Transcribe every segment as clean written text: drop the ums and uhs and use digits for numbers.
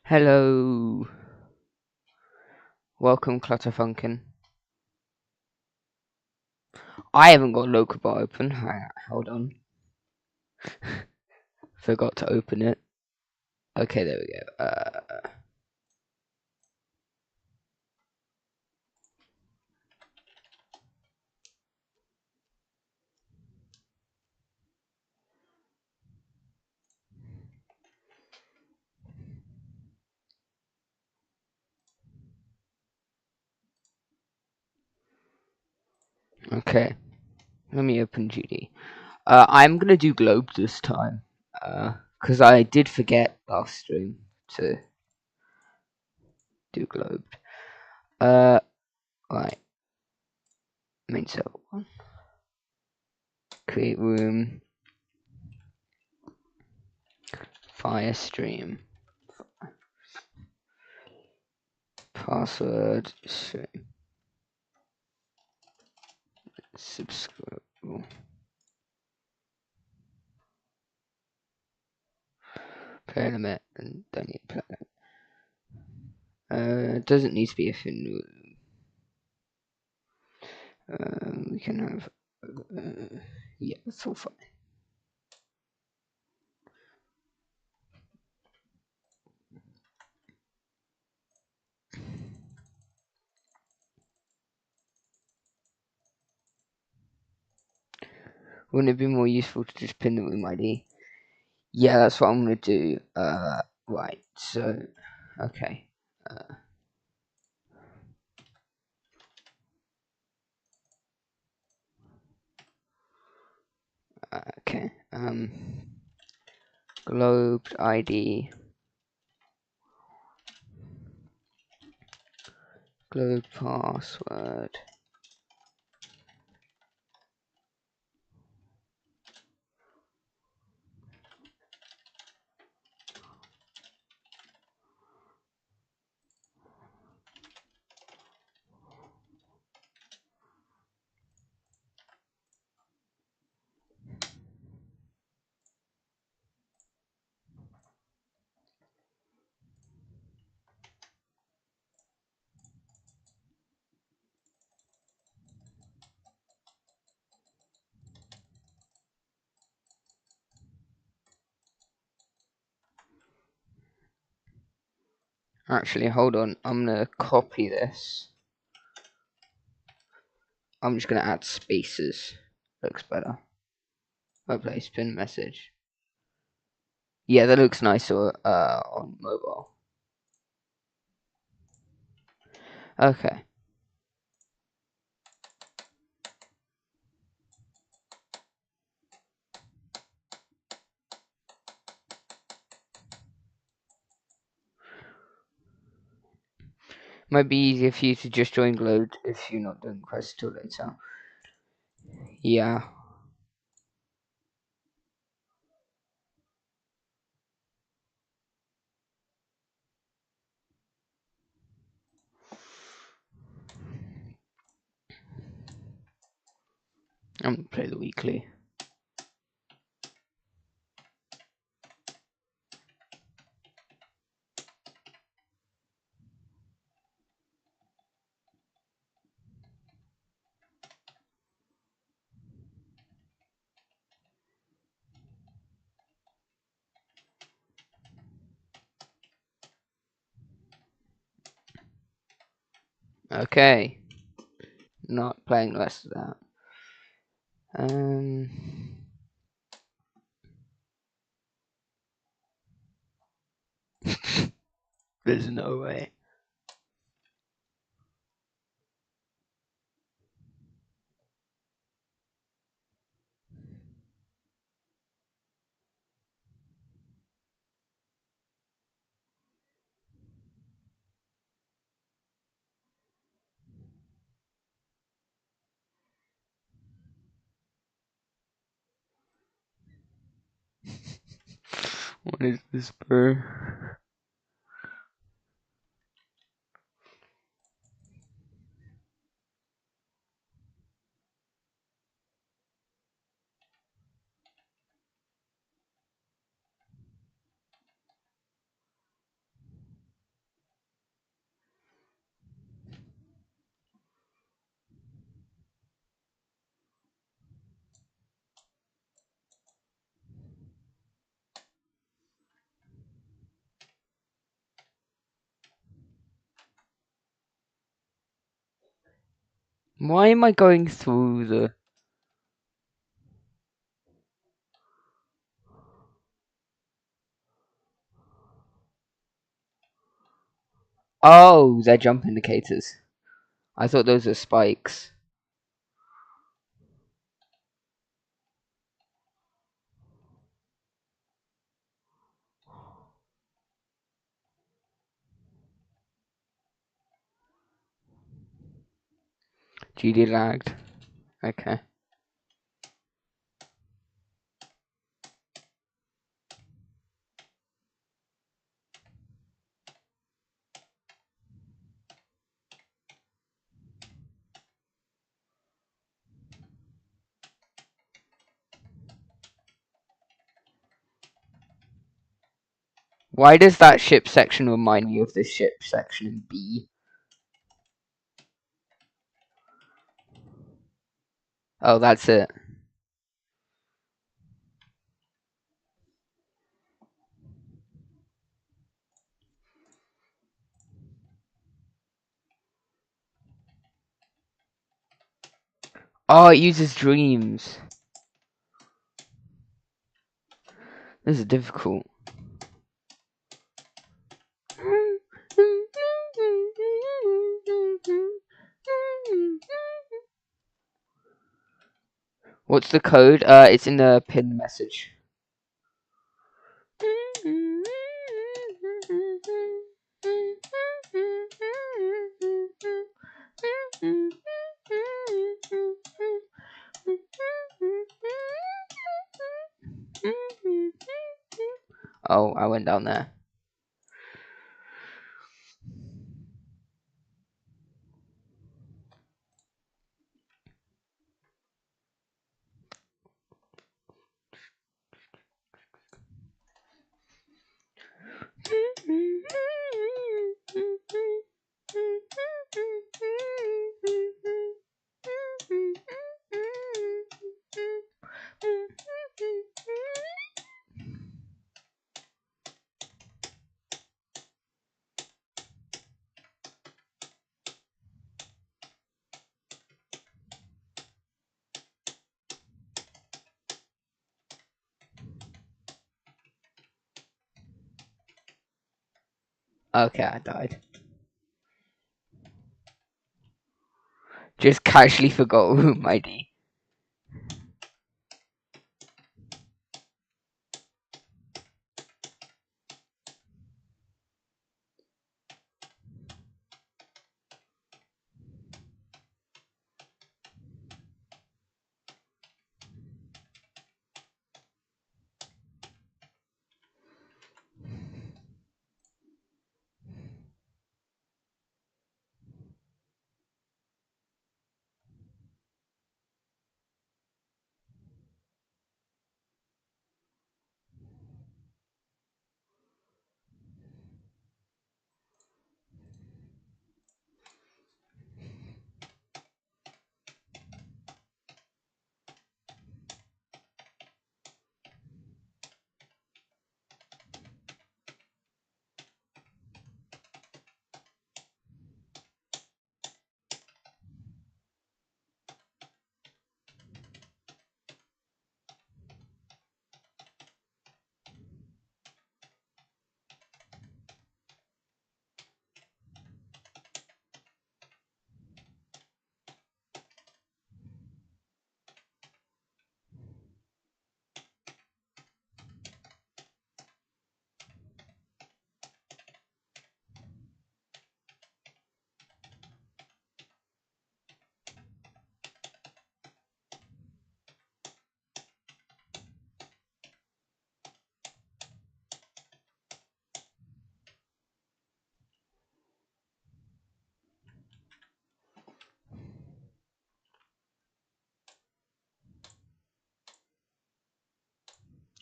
Hello, welcome Clutterfunkin. I haven't got local bar open. Hold on, forgot to open it. Okay, there we go. Okay, let me open GD. I'm gonna do globe this time. Cause I did forget last stream to do globe. Right, main server one. Create room. Fire stream. Password stream. Subscribe. Play limit and don't need play limit. It doesn't need to be a fin. We can have. Yeah, that's all fine. Wouldn't it be more useful to just pin the room ID? Yeah, that's what I'm gonna do. Right. So, okay. Okay. Globe ID. Globe password. Actually, hold on. I'm gonna copy this. I'm just gonna add spaces. Looks better. Replace pin message. Yeah, that looks nicer on mobile. Okay. Might be easier for you to just join Globe if you're not doing quests till later. Yeah. I'm gonna play the weekly. Okay. Not playing the rest of that. There's no way. What is this, bro? Why am I going through the... Oh, they're jump indicators. I thought those were spikes. GD lagged. Okay. Why does that ship section remind me of the ship section in B? Oh, that's it. Oh, it uses dreams. This is difficult. What's the code? It's in the pinned message. Oh, I went down there. Okay, I died. Just casually forgot room ID.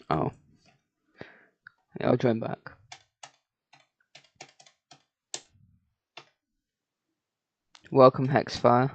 Oh. Yeah, I'll join back. Welcome, Hexfire.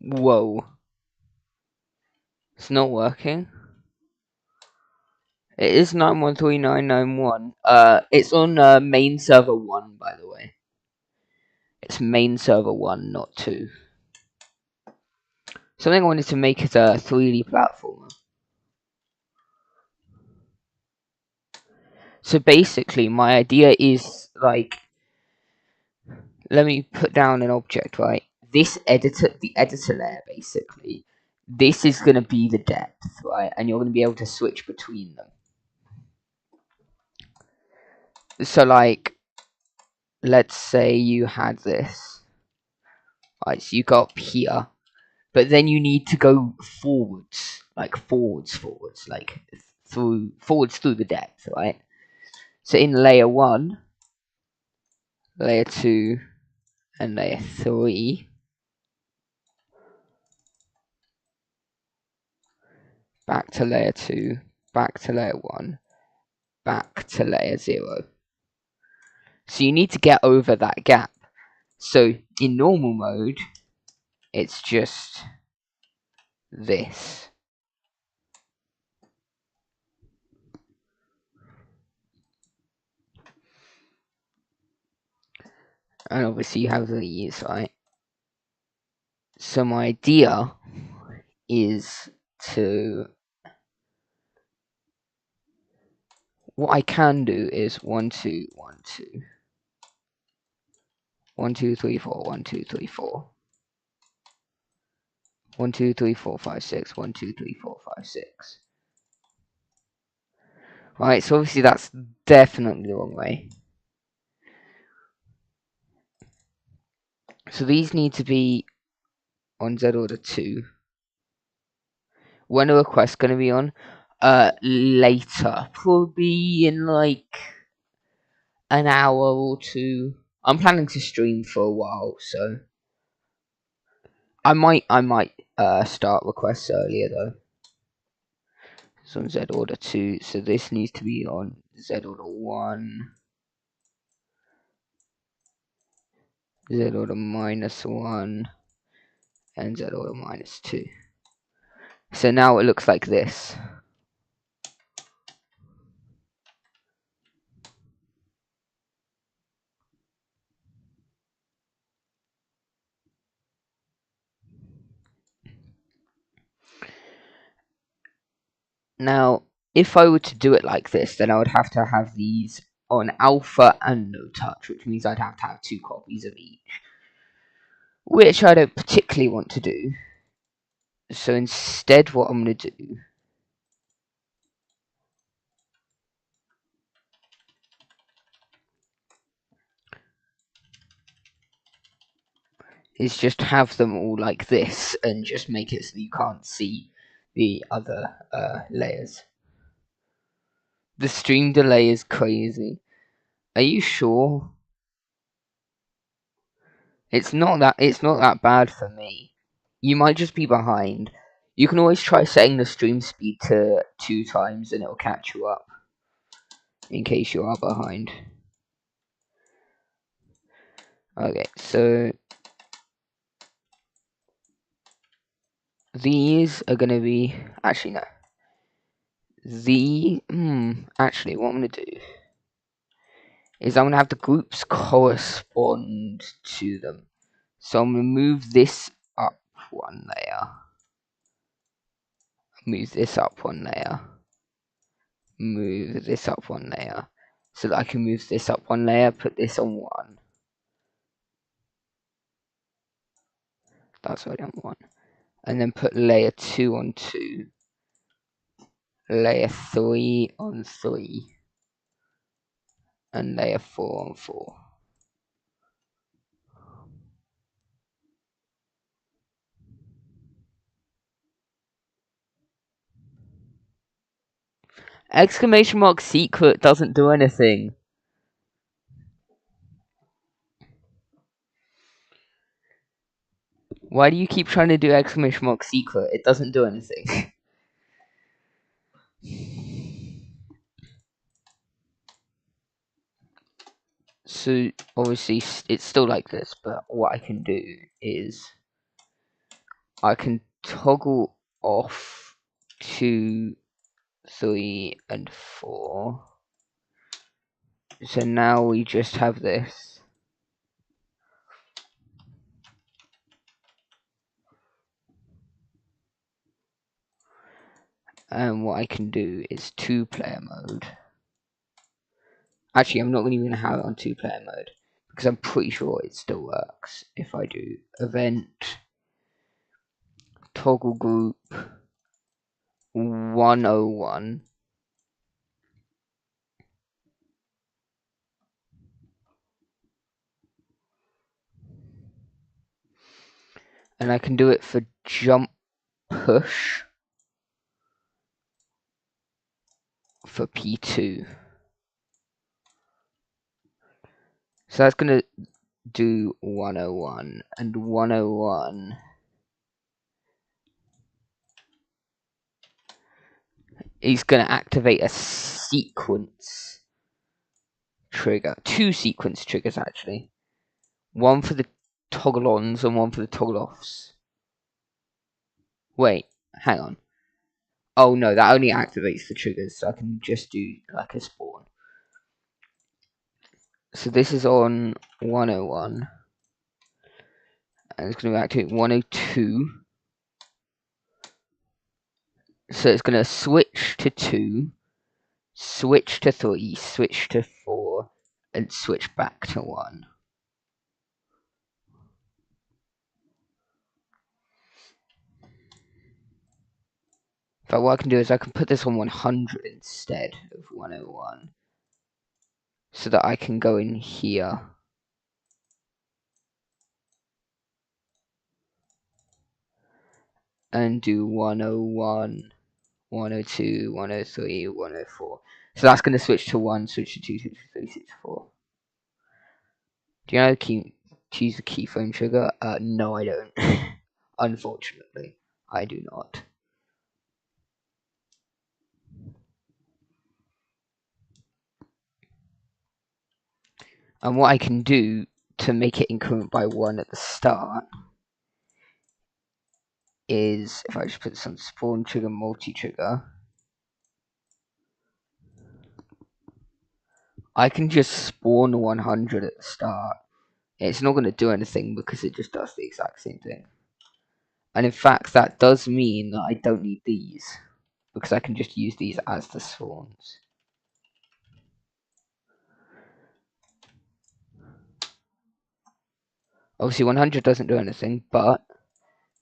Whoa. It's not working. It is 913991. It's on main server 1, by the way. It's main server 1, not 2. Something I wanted to make is a 3D platformer. So basically, my idea is, like, let me put down an object, right? This editor, the editor layer, basically, this is going to be the depth, right? And you're going to be able to switch between them. So, like, let's say you had this. Right, so you got up here. But then you need to go forwards. Like, forwards. Like, forwards through the depth, right? So in layer 1, layer 2, and layer 3, back to layer 2, back to layer 1, back to layer 0. So you need to get over that gap. So in normal mode, it's just this. And obviously you have these, right? So my idea is to... What I can do is 1, 2, 1, 2. 1, 2, 3, 4, 1, 2, 3, 4. 1, 2, 3, 4, 5, 6. 1, 2, 3, 4, 5, 6. Right, so obviously that's definitely the wrong way. So these need to be on Z order 2. When a request going to be on? Later. Probably in like an hour or 2. I'm planning to stream for a while, so I might start requests earlier though. It's on Z order 2, so this needs to be on Z order 1. Z order -1 and Z order -2. So now it looks like this. Now, if I were to do it like this, then I would have to have these on alpha and no touch, which means I'd have to have 2 copies of each, which I don't particularly want to do. So instead, what I'm going to do is just have them all like this and just make it so you can't see the other layers. The stream delay is crazy. Are you sure? It's not that bad for me. You might just be behind. You can always try setting the stream speed to 2 times and it'll catch you up. In case you are behind. Okay, so these are gonna be actually no. Actually what I'm gonna do is I'm gonna have the groups correspond to them. So I'm gonna move this up 1 layer. Move this up 1 layer. Move this up 1 layer. So that I can move this up 1 layer, put this on 1. That's already on 1. And then put layer 2 on 2. Layer 3 on 3. And layer 4 on 4. Exclamation mark secret doesn't do anything. Why do you keep trying to do exclamation mark secret? It doesn't do anything. So obviously it's still like this, but what I can do is I can toggle off 2, 3, and 4. So now we just have this. And what I can do is 2-player mode. Actually, I'm not even going to have it on 2-player mode, because I'm pretty sure it still works. If I do event, toggle group 101, and I can do it for jump push for P2. So that's going to do 101, and 101 is going to activate a sequence trigger. 2 sequence triggers, actually. One for the toggle ons and one for the toggle offs. Wait, hang on. Oh no, that only activates the triggers, so I can just do like a spawn. So this is on 101, and it's going to activate 102. So it's going to switch to 2, switch to 3, switch to 4, and switch back to 1. But what I can do is I can put this on 100 instead of 101, so that I can go in here and do 101, 102, 103, 104. So that's going to switch to 1, switch to 2, switch to 3, switch to 4. Do you know how to choose the keyframe trigger? No, I don't. Unfortunately, I do not. And what I can do to make it increment by 1 at the start is, if I just put this on spawn trigger, multi-trigger, I can just spawn 100 at the start. It's not going to do anything because it just does the exact same thing. And in fact, that does mean that I don't need these, because I can just use these as the spawns. Obviously 100 doesn't do anything, but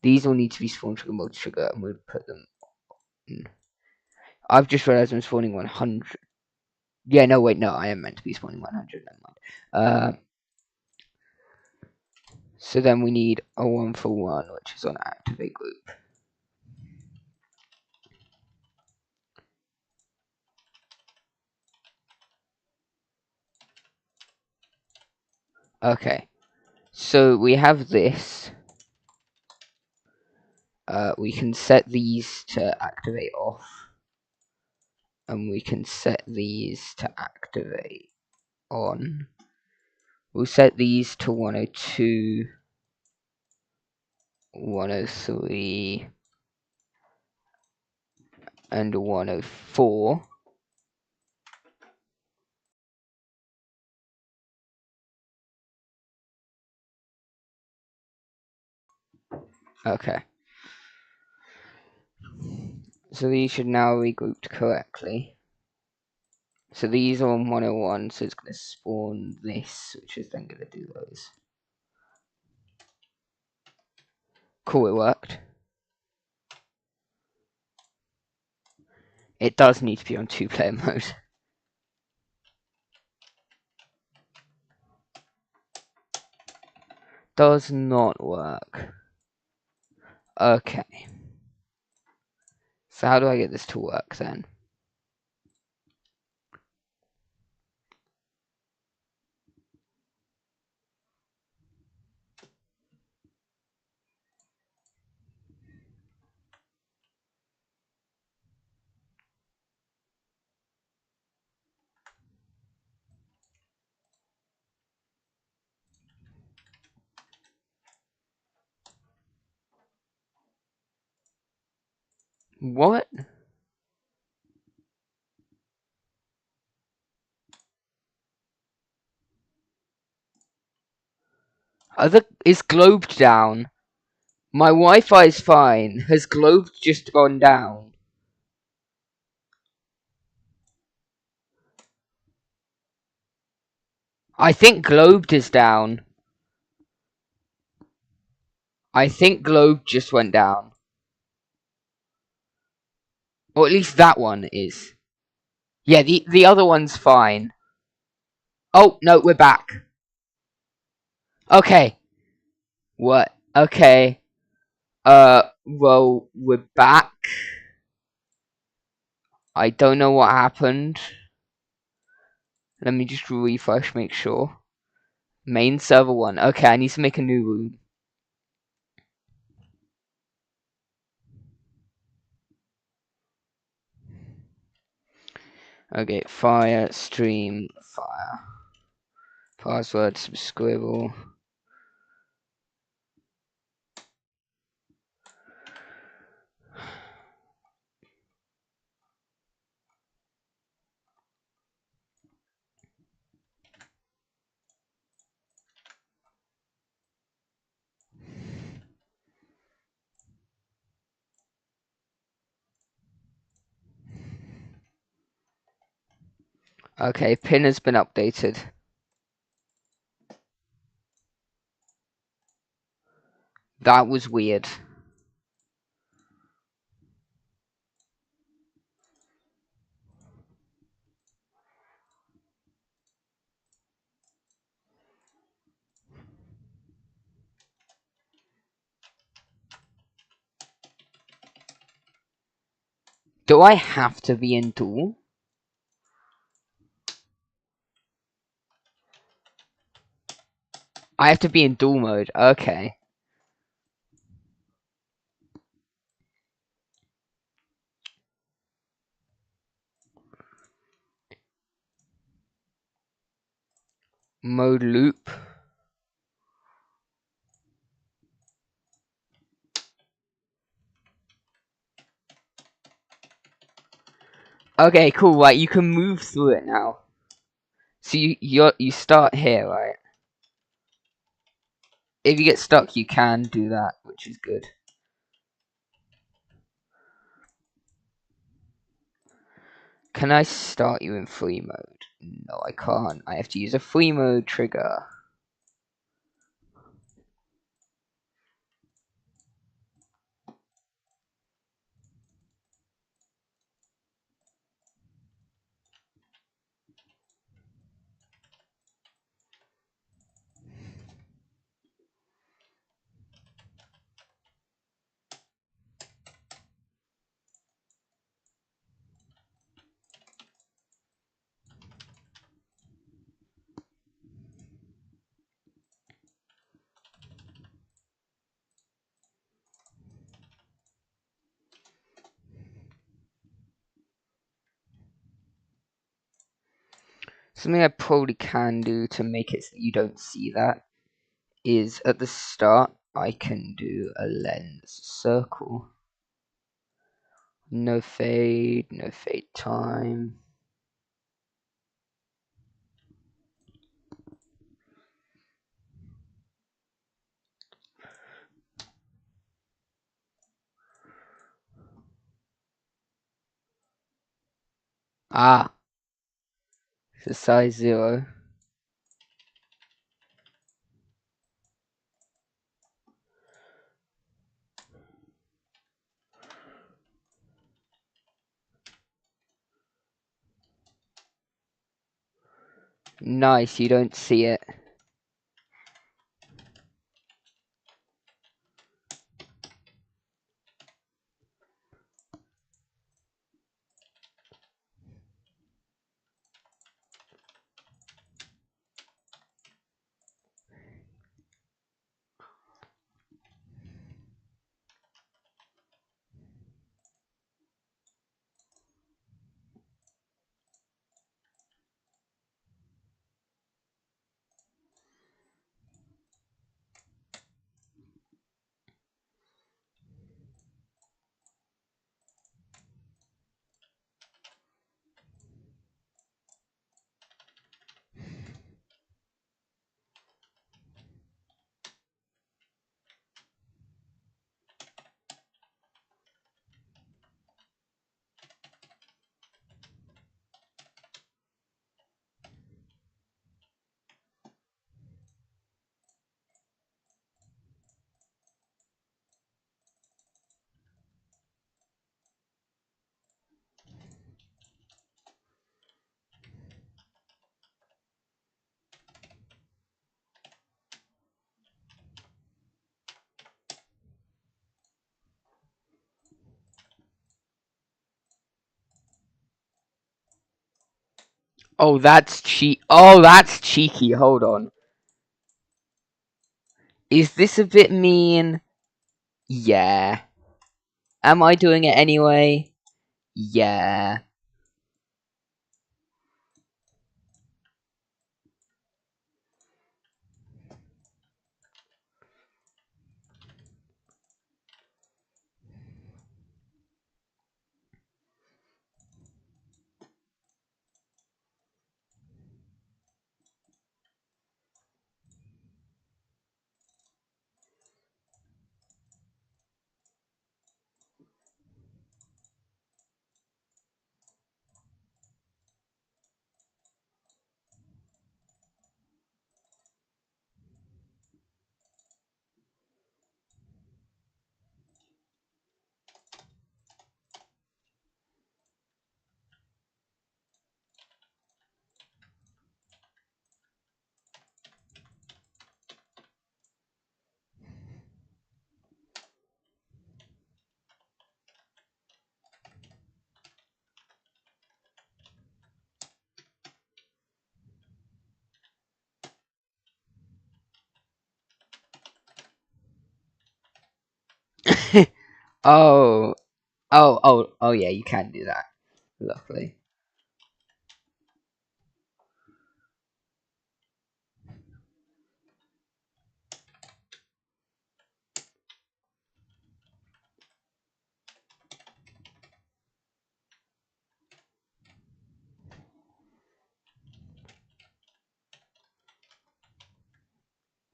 these all need to be spawn trigger, multi-trigger, and we'll put them in. I've just realised I'm spawning 100. Yeah, no, wait, no, I am meant to be spawning 100, never mind. So then we need a 1 for 1, which is on activate group. Okay, so we have this. We can set these to activate off, and we can set these to activate on. We'll set these to 102, 103, and 104. Okay. So these should now be grouped correctly. So these are on 101, so it's going to spawn this, which is then going to do those. Cool, it worked. It does need to be on 2-player mode. Does not work. Okay. So how do I get this to work then? What? Is Globe down? My Wi-Fi is fine. Has Globe just gone down? I think Globe is down. I think Globe just went down. Or at least that one is. Yeah, the other one's fine. Oh, no, we're back. Okay. What? Okay. Well, we're back. I don't know what happened. Let me just refresh, make sure. Main server 1. Okay, I need to make a new room. Okay, fire, stream, fire. Password, subscribable. Okay, pin has been updated. That was weird. Do I have to be in duel? I have to be in duel mode. Okay. Mode loop. Okay, cool. Right, you can move through it now. So you start here, right? If you get stuck, you can do that, which is good. Can I start you in free mode? No, I can't. I have to use a free mode trigger. Something I probably can do to make it so that you don't see that is at the start I can do a lens circle. No fade time. Ah, it's a size 0. Nice, you don't see it. Oh, that's Oh, that's cheeky. Hold on. Is this a bit mean? Yeah. Am I doing it anyway? Yeah. Oh. Oh, yeah, you can do that. Lovely.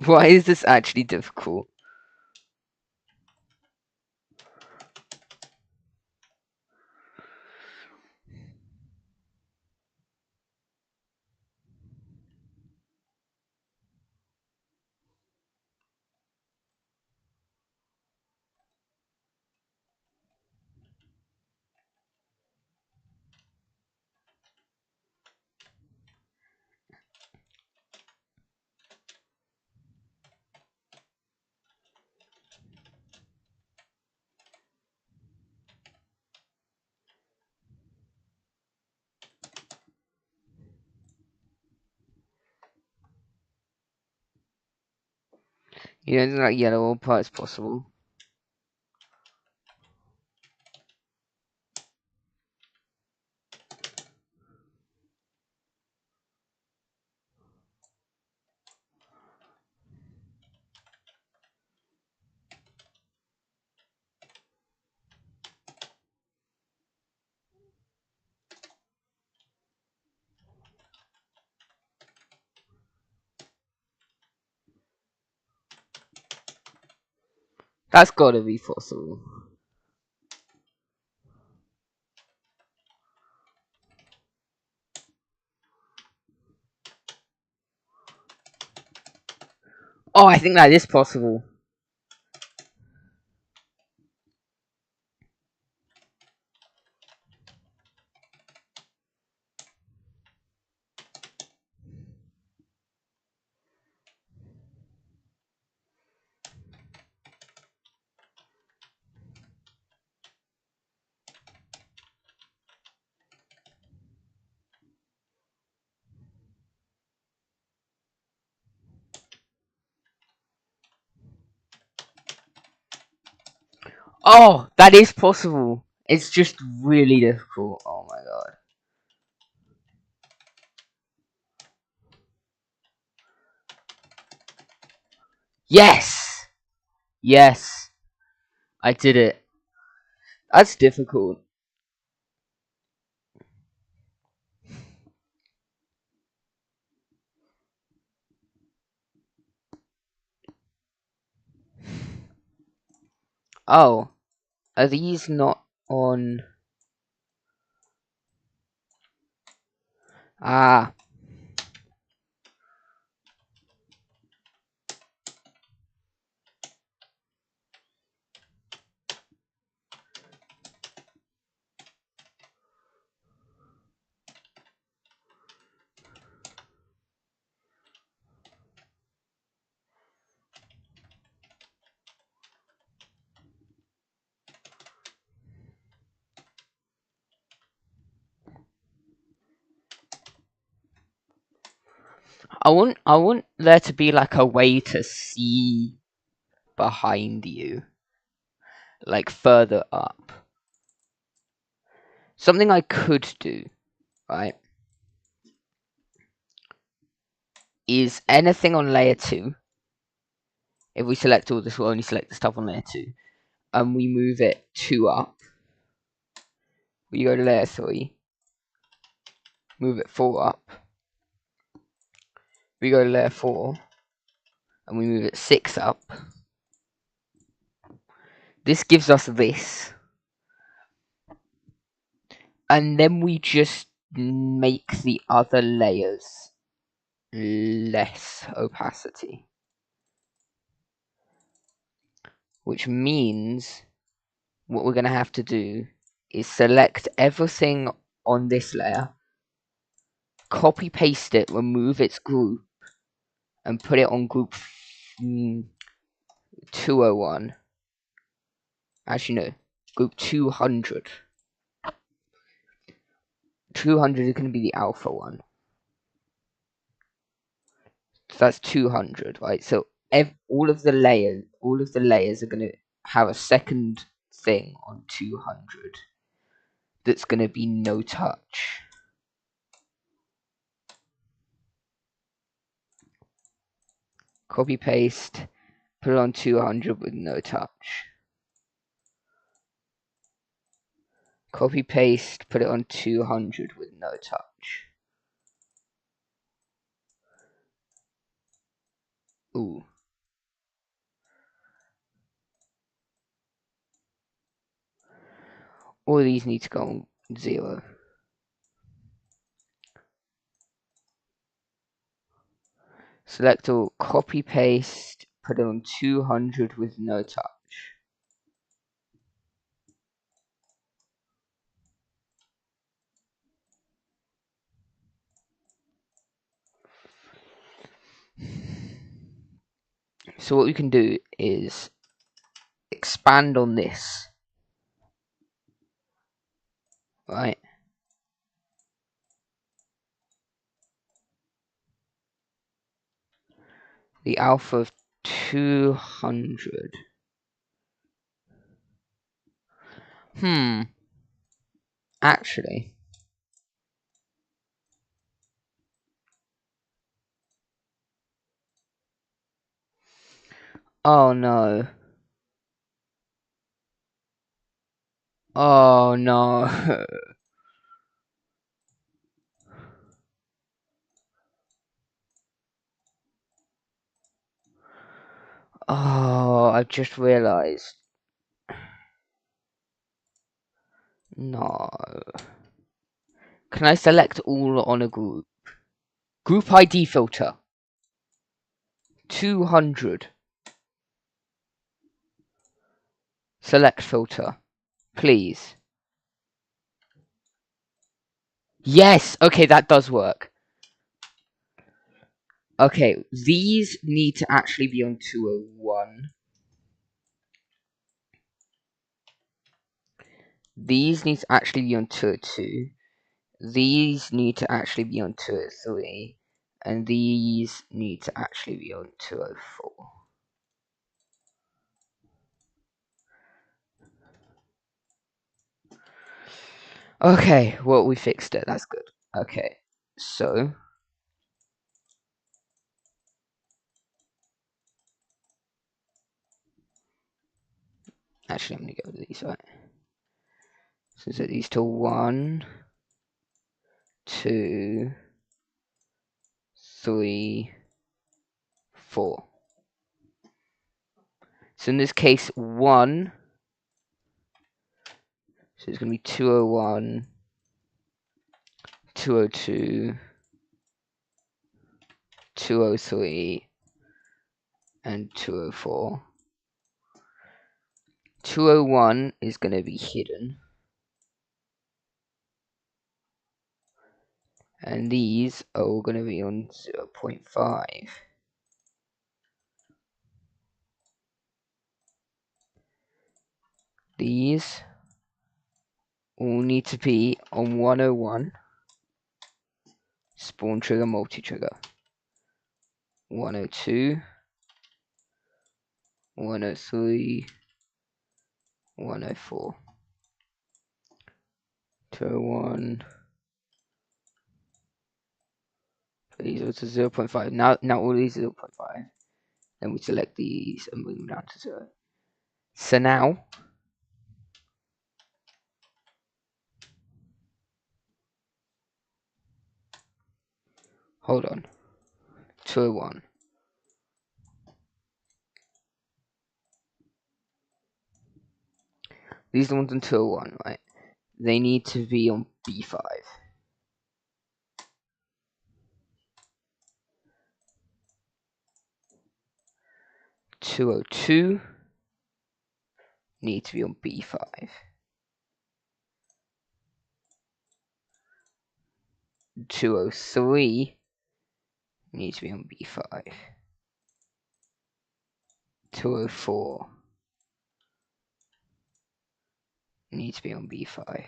Why is this actually difficult? You don't think that yellow or part is possible? That's gotta be possible. Oh, I think that is possible. Oh, that is possible. It's just really difficult. Oh my god. Yes! Yes. I did it. That's difficult. Oh, are these not on? Ah. I want there to be like a way to see behind you, like further up. Something I could do, right, is anything on layer 2. If we select all this, we'll only select the stuff on layer 2. And we move it 2 up. We go to layer 3. Move it 4 up. We go to layer 4. And we move it 6 up. This gives us this. And then we just make the other layers less opacity. Which means what we're going to have to do is select everything on this layer, copy paste it, remove its group, and put it on group 201. Actually, no, group 200. 200 is going to be the alpha one. So that's 200, right? So all of the layers are going to have a second thing on 200 that's going to be no touch. Copy paste, put it on 200 with no touch. Copy paste, put it on 200 with no touch. Ooh. All these need to go on 0. Select all, copy paste, put it on 200 with no touch. So what we can do is expand on this, right? The alpha of 200. Actually, oh no. Oh no. Oh, I've just realized. No. Can I select all on a group? Group ID filter. 200. Select filter. Please. Yes! Okay, that does work. Okay, these need to actually be on 201. These need to actually be on 202. These need to actually be on 203. And these need to actually be on 204. Okay, well, we fixed it. That's good. Okay, so actually, I'm gonna go with these, right? So set these to 1, 2, 3, 4. So in this case, 1. So it's gonna be 201, 202, 203, and 204. 201 is gonna be hidden. And these are all going to be on 0.5. These all need to be on 101. Spawn trigger, multi-trigger. 102, 103, 104, 201. These are to 0.5. Now all these are 0.5. Then we select these and bring them down to 0. So now, hold on, 201. These are the ones on 201, right? They need to be on B5. 202 need to be on B5. 203 need to be on B5. 204 need to be on B5.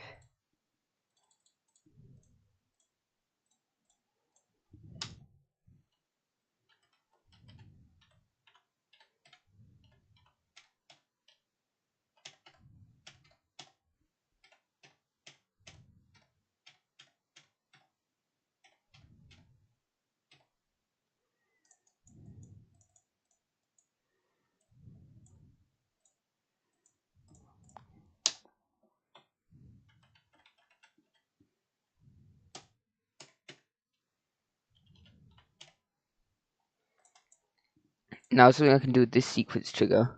Now something I can do with this sequence trigger.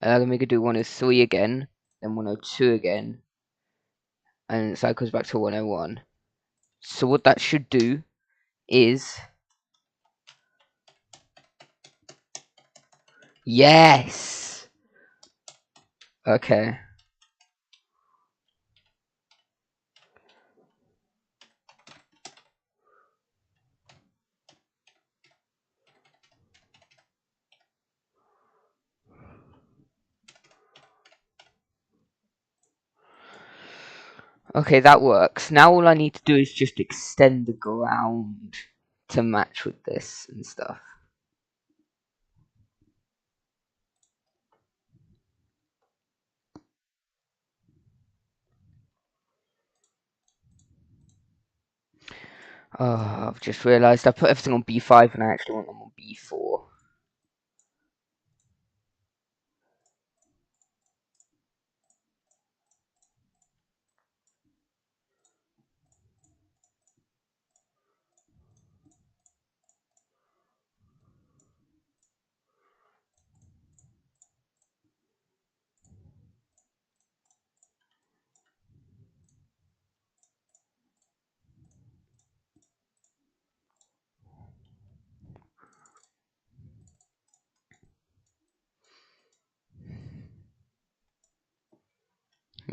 Then we could do 103 again, then 102 again, and it cycles back to 101. So what that should do is, yes. Okay. Okay, that works. Now all I need to do is just extend the ground to match with this and stuff. Oh, I've just realised I put everything on B5 and I actually want them on B4.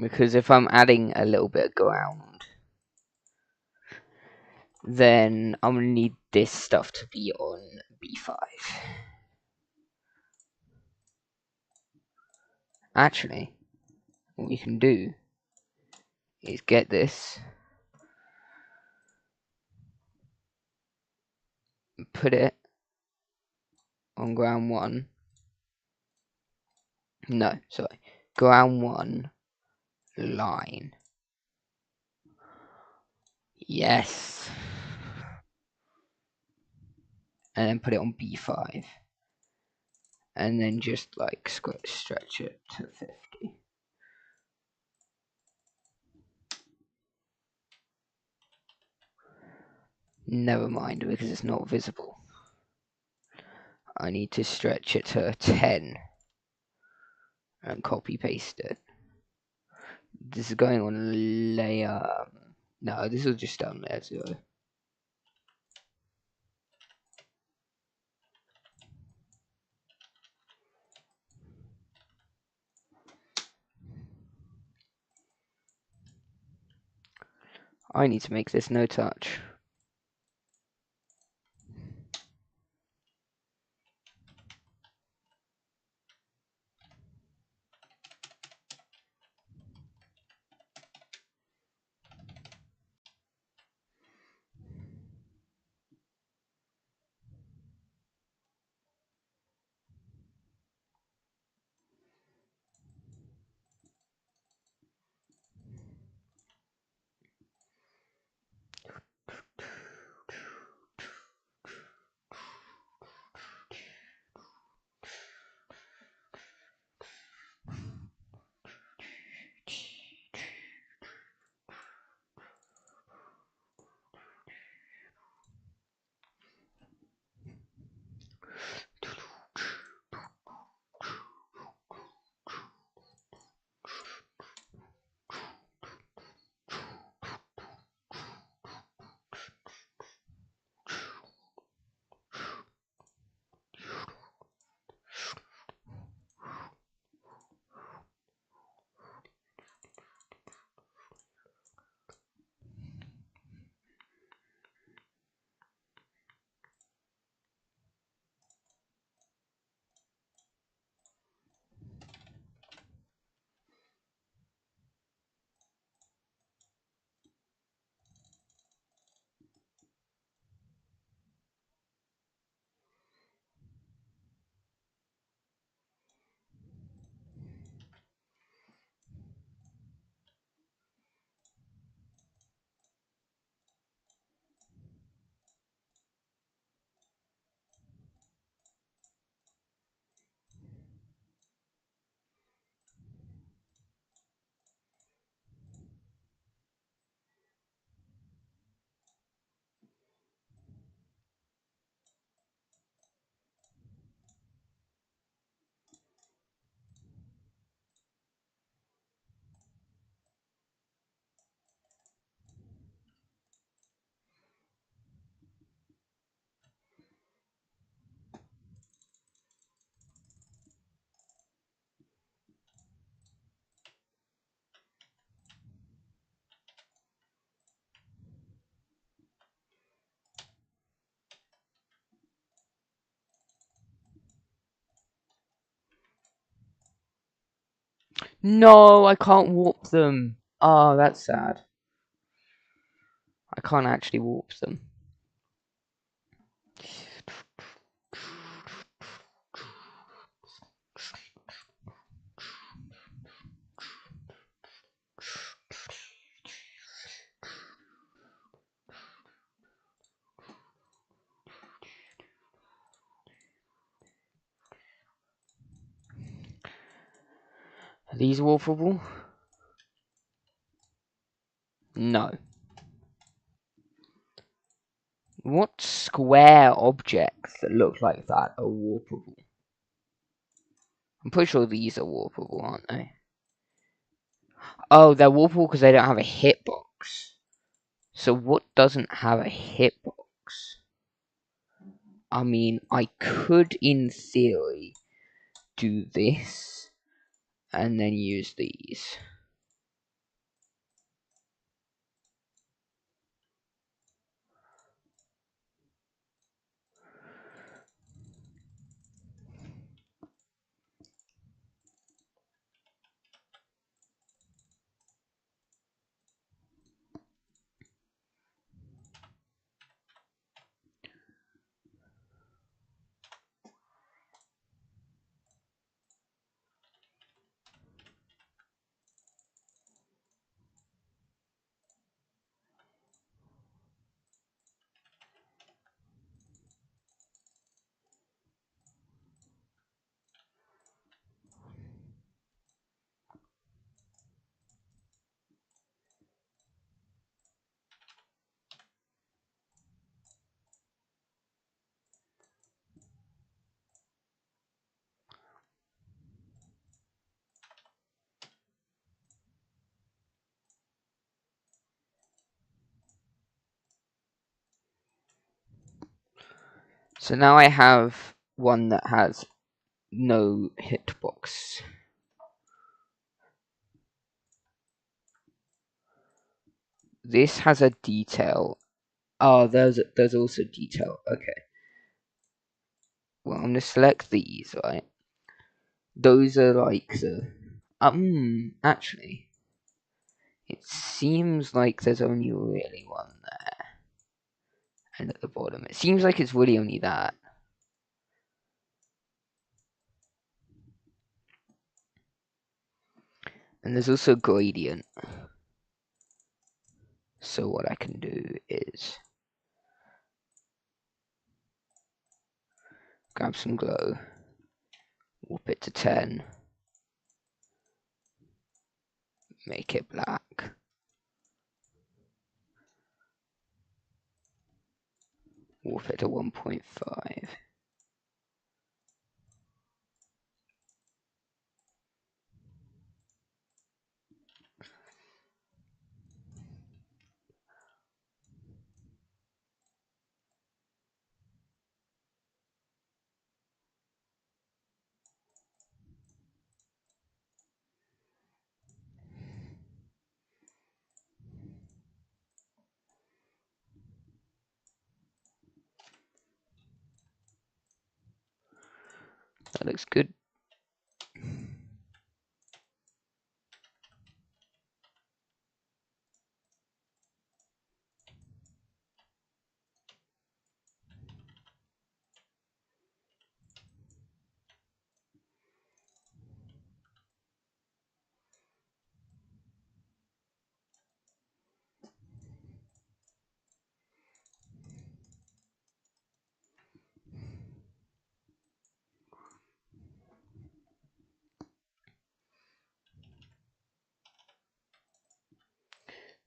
Because if I'm adding a little bit of ground, then I'm going to need this stuff to be on B5. Actually, what we can do is get this, and put it on ground 1. No, sorry. Ground 1 line. Yes. And then put it on B5. And then just like stretch it to 50. Never mind, because it's not visible. I need to stretch it to 10 and copy paste it. This is going on layer. No, this is just on layer 0. I need to make this no touch. No, I can't warp them. Oh, that's sad. I can't actually warp them. Are these warpable? No. What square objects that look like that are warpable? I'm pretty sure these are warpable, aren't they? Oh, they're warpable because they don't have a hitbox. So what doesn't have a hitbox? I mean, I could, in theory, do this and then use these. So now I have one that has no hitbox. This has a detail. Oh, there's also detail. Okay. Well, I'm gonna select these, right? Those are like the actually, it seems like there's only really one there, and at the bottom, it seems like it's really only that. And there's also gradient. So what I can do is grab some glow, warp it to 10, make it black, warp it to 1.5. That looks good.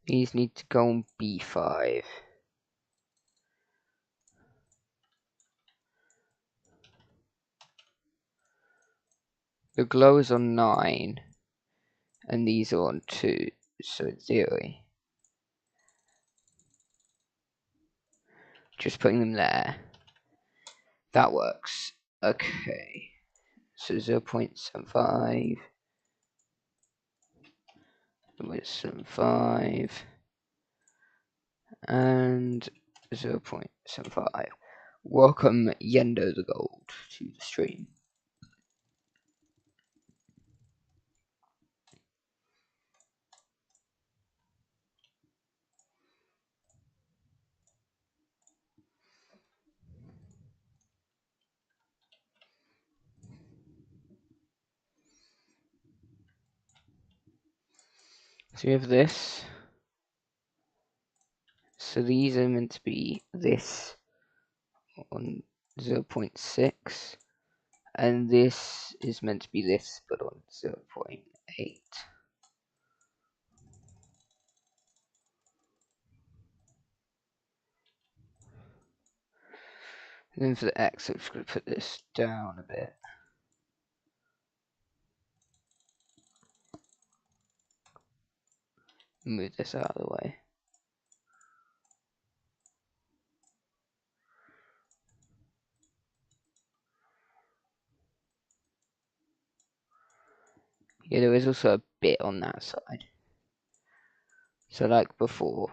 These need to go on B5. The glow is on 9, and these are on 2, so in theory, just putting them there, that works. Okay, so 0.75, 0.75, and 0.75. Welcome Yendo the Gold to the stream. So we have this. So these are meant to be this on 0.6, and this is meant to be this, but on 0.8. And then for the X, I'm just going to put this down a bit. Move this out of the way. Yeah, there is also a bit on that side. So like before.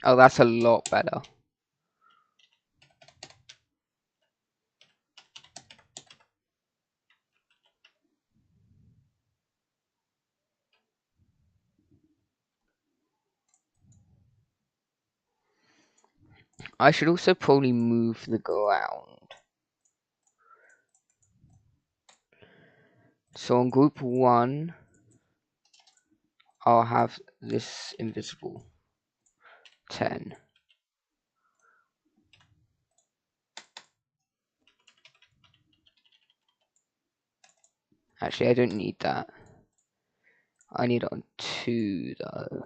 Oh, that's a lot better. I should also probably move the ground. So on group 1, I'll have this invisible 10. Actually, I don't need that. I need it on 2 though.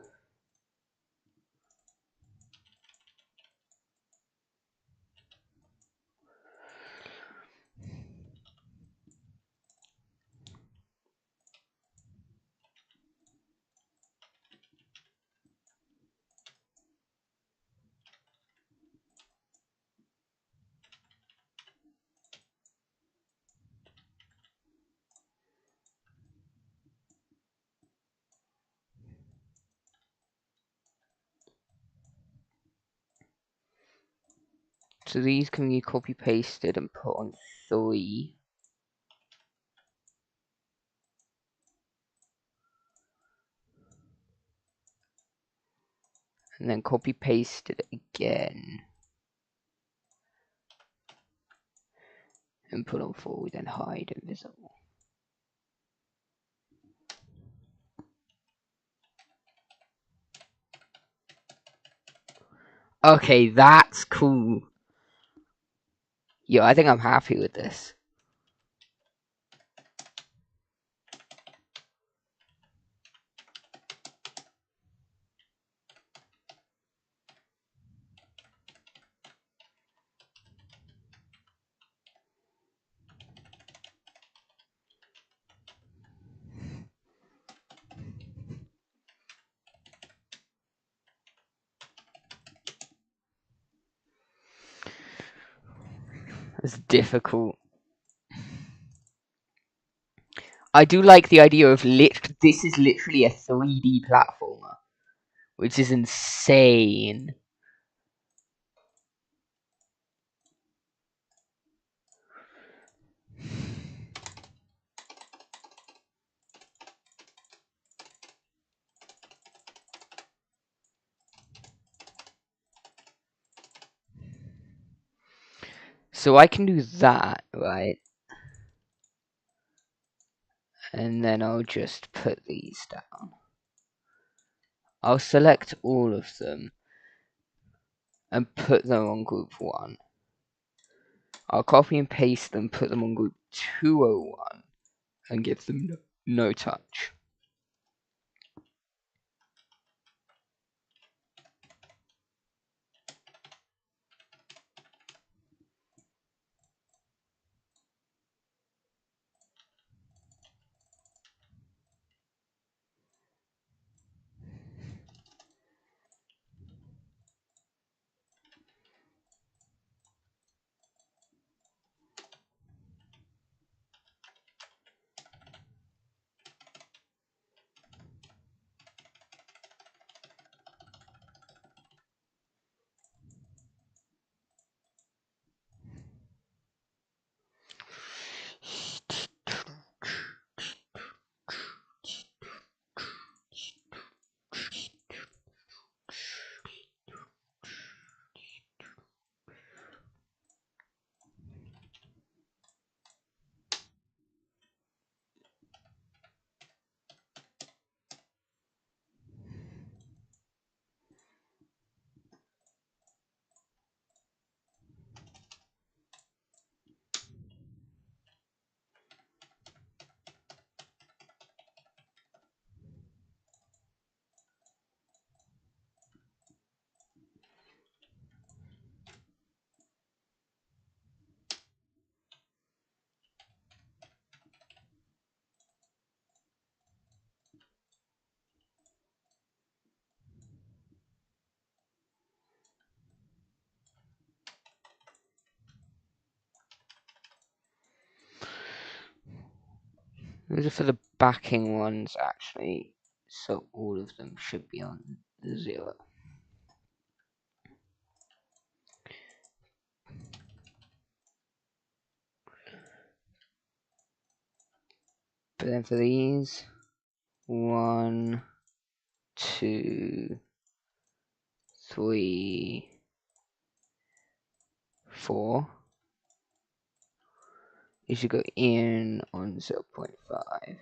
So these can be copy pasted and put on 3. And then copy paste it again. And put on 4, then hide invisible. Okay, that's cool. Yo, I think I'm happy with this. It's difficult. I do like the idea of this is literally a 3D platformer, which is insane. So I can do that, right? And then I'll just put these down. I'll select all of them and put them on group 1. I'll copy and paste them, put them on group 201, and give them no touch. Those are for the backing ones, actually. So all of them should be on 0. But then for these, 1, 2, 3, 4. You should go in on 0.5.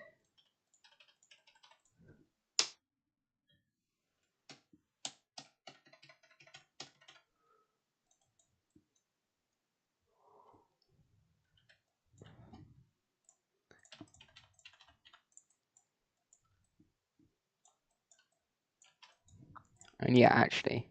And yeah, actually.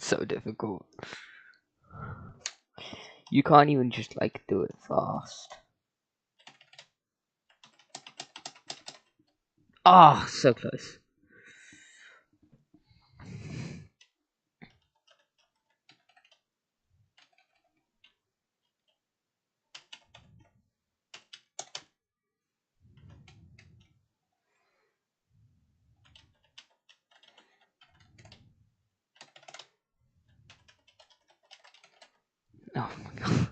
So difficult. You can't even just like do it fast. Ah, so close. Oh my god.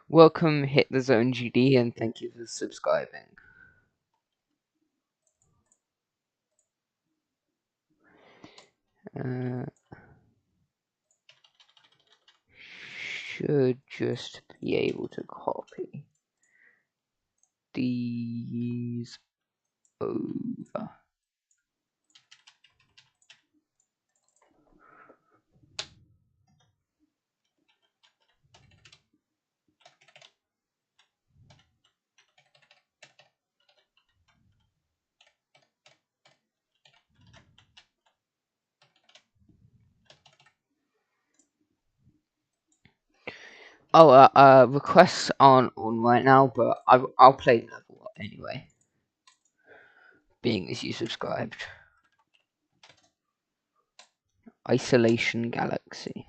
Welcome, Hit the Zone GD, and thank you for subscribing. Should just be able to copy these over. Oh, requests aren't on right now, but I'll play the level anyway, being as you subscribed. Isolation Galaxy.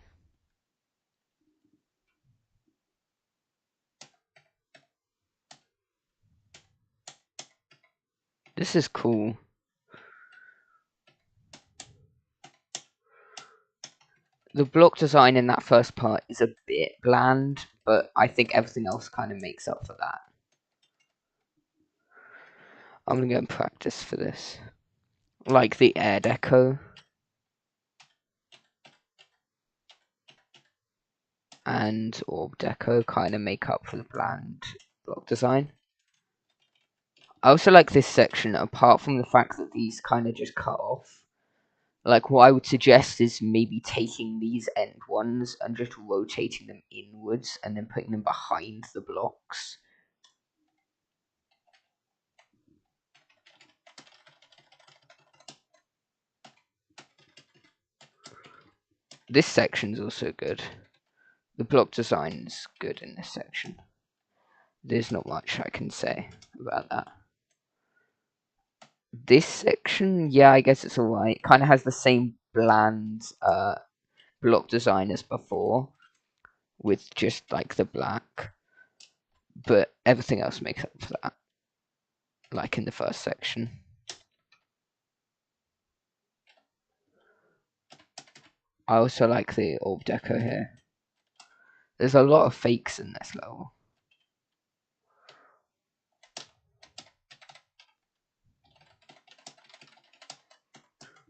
This is cool. The block design in that first part is a bit bland, but I think everything else kind of makes up for that. I'm gonna go and practice for this. Like the air deco and orb deco kind of make up for the bland block design. I also like this section, apart from the fact that these kind of just cut off. Like, what I would suggest is maybe taking these end ones and just rotating them inwards and then putting them behind the blocks. This section's also good. The block design's good in this section. There's not much I can say about that. This section, yeah, I guess it's alright. Kind of has the same bland block design as before, with just like the black, but everything else makes up for that, like in the first section. I also like the orb deco here. There's a lot of fakes in this level.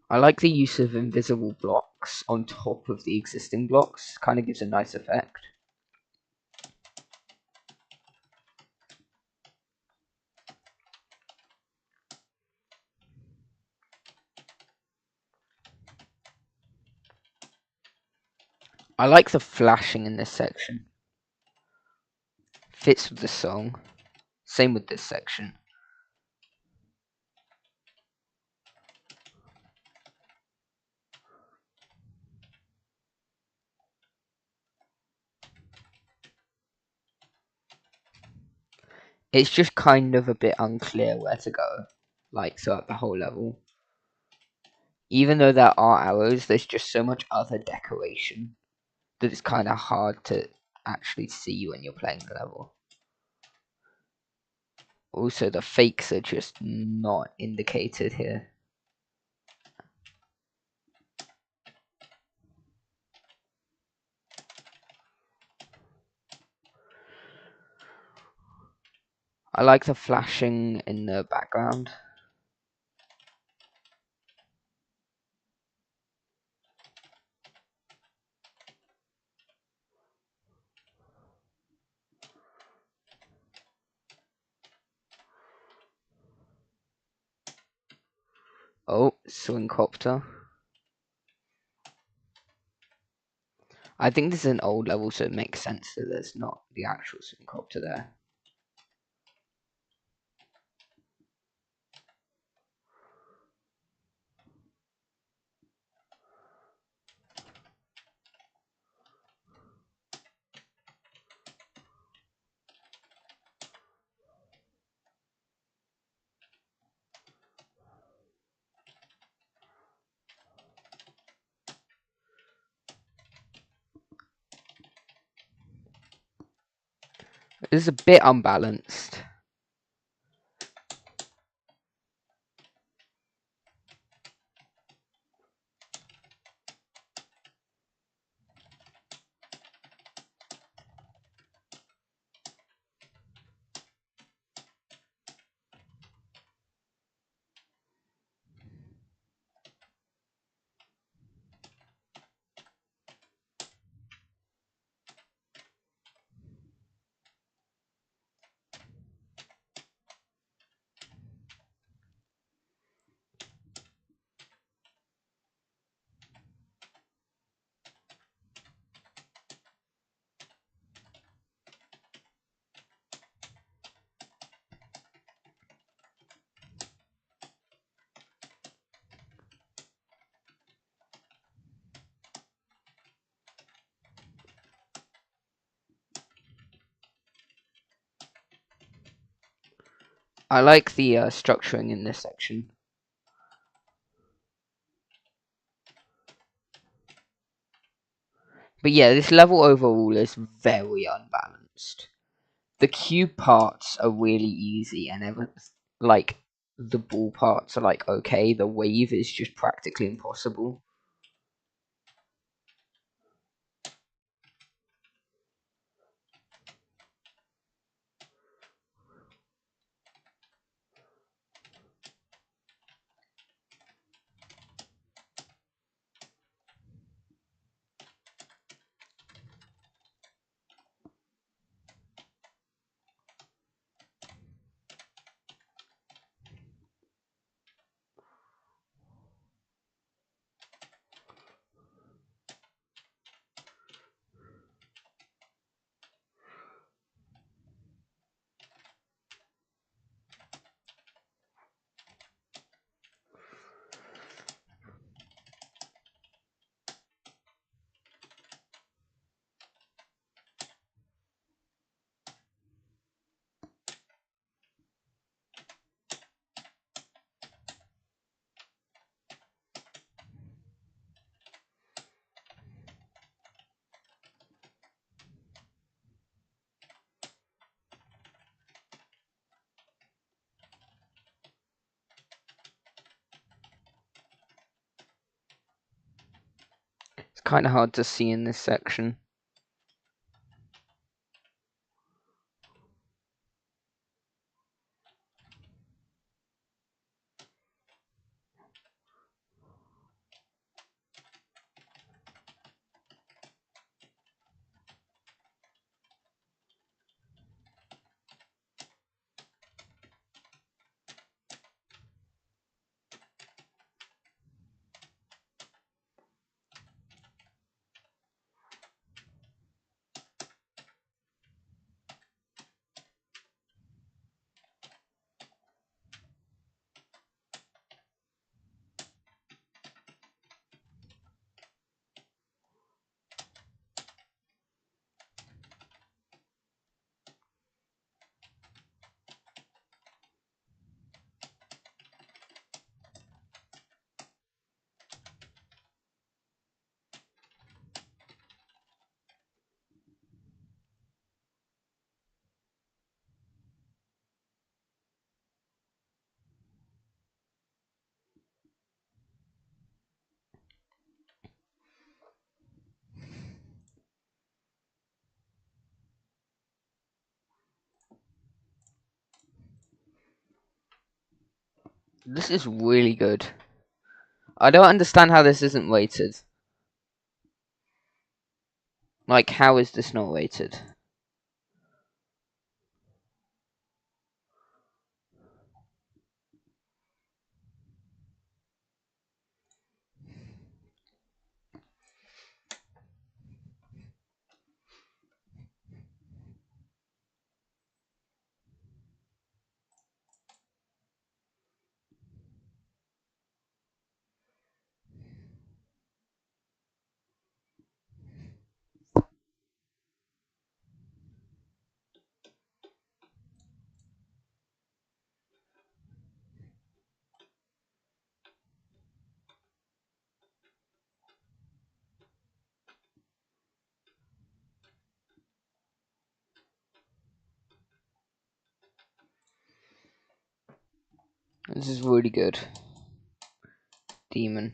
I like the use of invisible blocks on top of the existing blocks. Kind of gives a nice effect. I like the flashing in this section. Fits with the song. Same with this section. It's just kind of a bit unclear where to go, like throughout the whole level. Even though there are arrows, there's just so much other decoration that it's kind of hard to actually see when you're playing the level. Also, the fakes are just not indicated here. I like the flashing in the background. Oh, swing copter. I think this is an old level, so it makes sense that there's not the actual swing copter there. This is a bit unbalanced. I like the structuring in this section. But yeah, this level overall is very unbalanced. The cube parts are really easy, and like the ball parts are like okay. The wave is just practically impossible. It's kind of hard to see in this section. This is really good. I don't understand how this isn't weighted. Like, how is this not weighted? This is really good. Demon.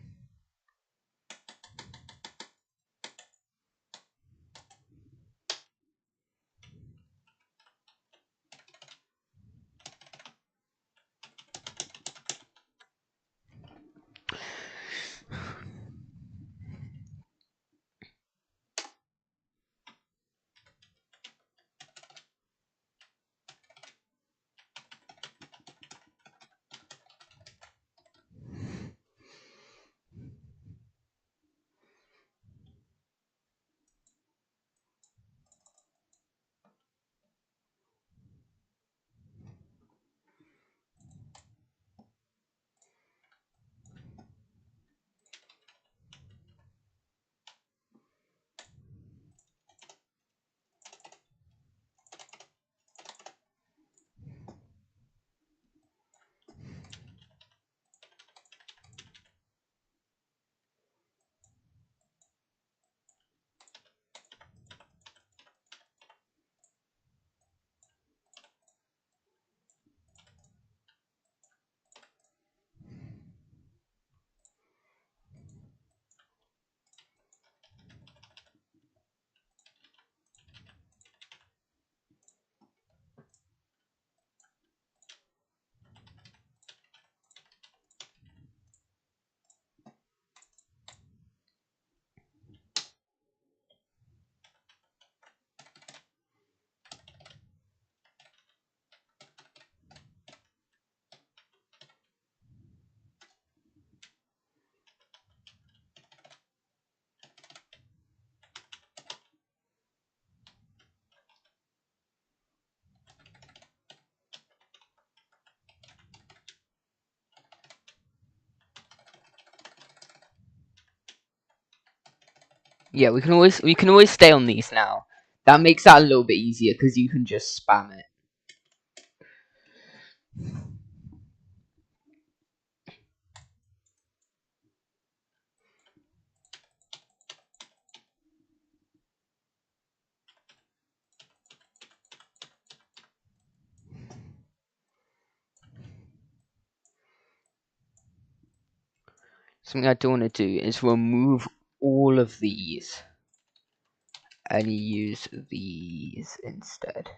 Yeah, we can always stay on these now. That makes that a little bit easier because you can just spam it. Something I don't want to do is remove all of these and use these instead.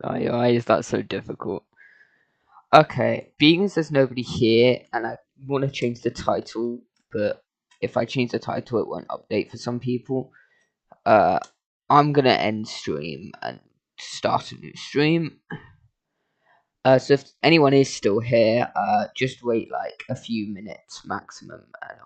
Why is that so difficult? Okay, being as there's nobody here, and I want to change the title, but if I change the title, it won't update for some people. Uh, I'm gonna end stream and start a new stream. So if anyone is still here, just wait like a few minutes maximum, and